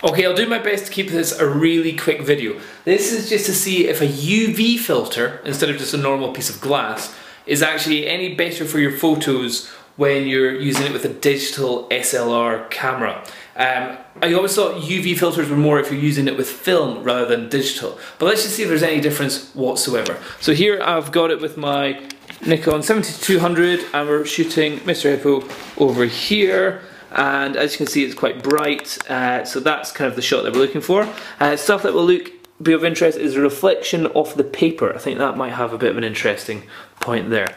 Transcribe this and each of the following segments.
Okay, I'll do my best to keep this a really quick video. This is just to see if a UV filter, instead of just a normal piece of glass, is actually any better for your photos when you're using it with a digital SLR camera. I always thought UV filters were more if you're using it with film rather than digital, but let's just see if there's any difference whatsoever. So here I've got it with my Nikon 7200 and we're shooting Mr. Hippo over here. And as you can see, it's quite bright, so that's kind of the shot that we're looking for. Stuff that will be of interest is the reflection off the paper. I think that might have a bit of an interesting point there.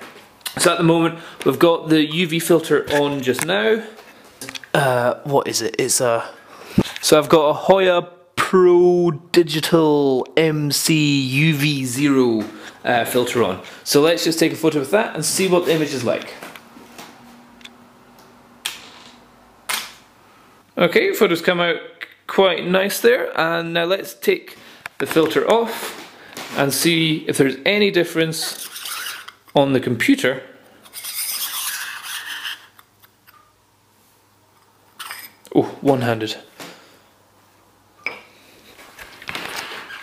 So at the moment, we've got the UV filter on just now. What is it? It's a... So I've got a Hoya Pro Digital MC UV0 filter on. So let's just take a photo with that and see what the image is like. Okay, photos come out quite nice there, and now let's take the filter off and see if there's any difference on the computer. Oh, one-handed.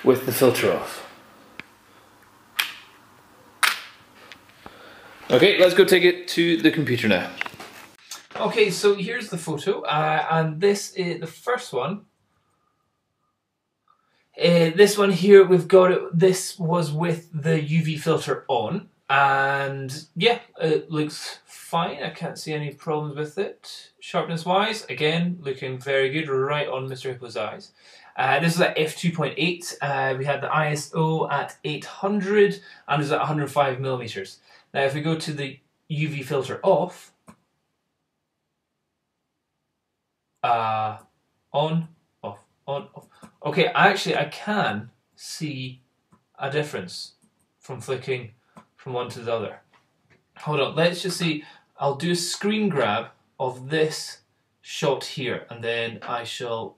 With the filter off. Okay, let's go take it to the computer now. Okay, so here's the photo, and this is the first one. This one here, we've got it. This was with the UV filter on, and yeah, it looks fine. I can't see any problems with it. Sharpness-wise, again, looking very good, right on Mr. Hippo's eyes. This is at f2.8. We had the ISO at 800, and it was at 105 millimeters. Now, if we go to the UV filter off. On, off, on, off. Okay, actually I can see a difference from flicking from one to the other. Hold on, let's just see. I'll do a screen grab of this shot here and then I shall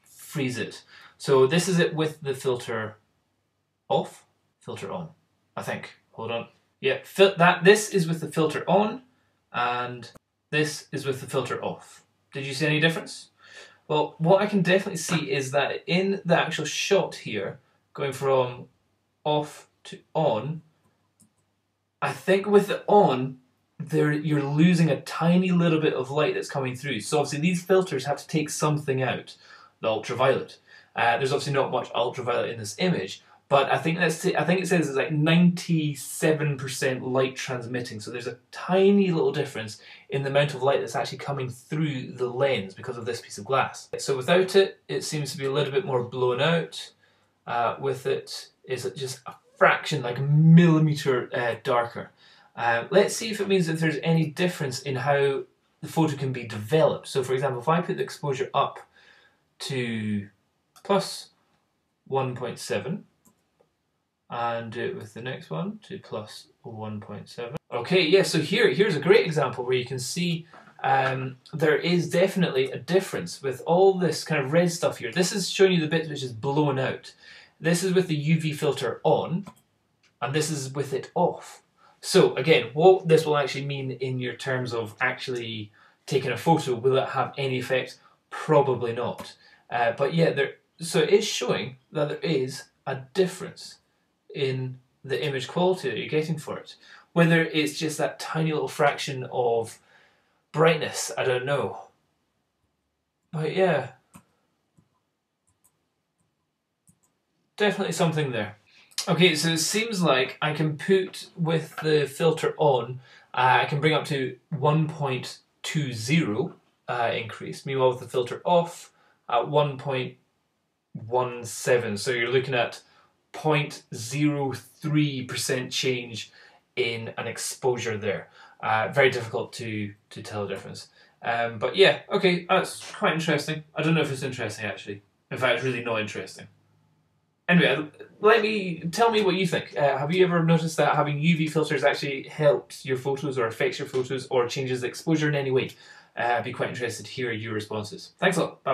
freeze it. So this is it with the filter off, filter on, I think. Hold on. Yeah, this is with the filter on and this is with the filter off. Did you see any difference? Well, what I can definitely see is that in the actual shot here, going from off to on, I think with the on, you're losing a tiny little bit of light that's coming through. So obviously these filters have to take something out, the ultraviolet. There's obviously not much ultraviolet in this image, but I think it says it's like 97% light transmitting. So there's a tiny little difference in the amount of light that's actually coming through the lens because of this piece of glass. So without it, it seems to be a little bit more blown out. With it, it's just a fraction, like a millimeter darker. Let's see if it means that there's any difference in how the photo can be developed. So for example, if I put the exposure up to plus 1.7, and do it with the next one to plus 1.7. Okay, yeah, so here's a great example where you can see there is definitely a difference with all this kind of red stuff here. This is showing you the bit which is blown out. This is with the UV filter on, and this is with it off. So again, what this will actually mean in your terms of actually taking a photo, will it have any effect? Probably not. But yeah, so it is showing that there is a difference in the image quality that you're getting for it. Whether it's just that tiny little fraction of brightness, I don't know. But yeah, definitely something there. Okay, so it seems like I can put with the filter on, I can bring up to 1.20 increase. Meanwhile with the filter off at 1.17. So you're looking at 0.03% change in an exposure there. Very difficult to tell the difference. But yeah, okay, that's quite interesting. I don't know if it's interesting actually. In fact, it's really not interesting. Anyway, tell me what you think. Have you ever noticed that having UV filters actually helps your photos or affects your photos or changes the exposure in any way? I'd be quite interested to hear your responses. Thanks a lot. Bye.